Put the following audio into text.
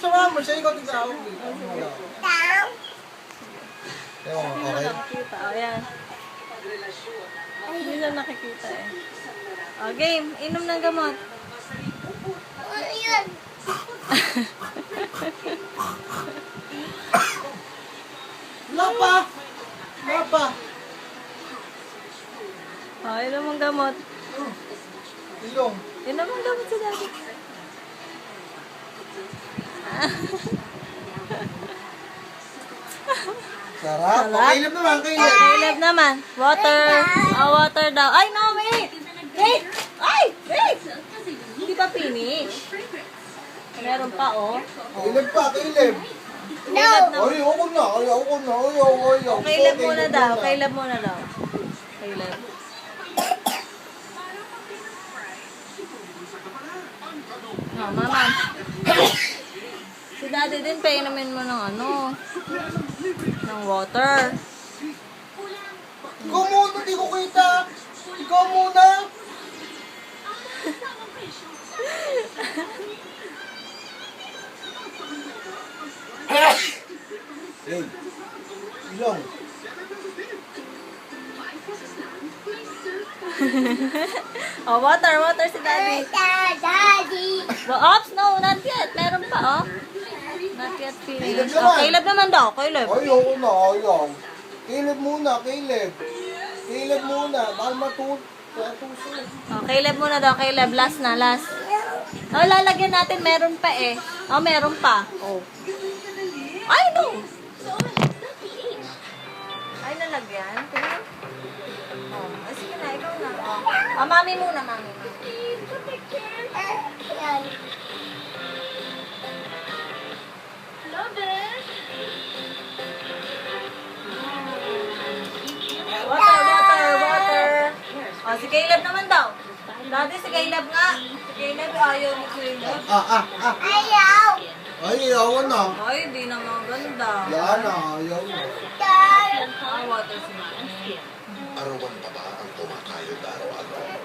Sama mo siya, ikaw tigawag dito. Ewan, Hindi na okay? nakikita. O, yan. Hindi na nakikita eh. O, game. Inom ng gamot. Lapa! Lapa! O, inom ng gamot. Ilong. Inom ng gamot si daddy. Sarap. Sarap. Kailab naman, kailab. Caleb naman. Water. Water daw. Ay, no, wait! Wait! Ay! Wait! Hindi pa finish. Meron pa, oh. Kailab pa, kailab. Caleb na. Ay, ako na, ayoko na, ayaw. Caleb muna daw. Caleb muna daw. Caleb. No, mama. Si daddy din, painumin mo ng ano. Ng water. Ikaw muna, di ko kita. Ikaw muna. Hey, ilong. Oh, water si daddy. Oops, no, not yet. Meron pa, oh. Not yet finished. Oh, Caleb naman daw, Caleb. Ayoko na, ayaw. Kailab muna, kailab. Kailab muna, baka matuso. Oh, Caleb muna daw, Caleb. Last na, last. Oh, lalagyan natin. Meron pa eh. Oh, meron pa. Oh. Ay, no! Ay, nalagyan. Tingnan. Oh, ay, sige na, ikaw na. Oh, mami muna, mami. Water. Oh, si Caleb naman daw. Dati si Caleb nga. Si Caleb, ayaw ni Caleb. Ay, ayaw na. Ay, hindi na maganda. Yan na, ayaw na. Ah, water si Arawan pa ba ang kumakayod araw-araw?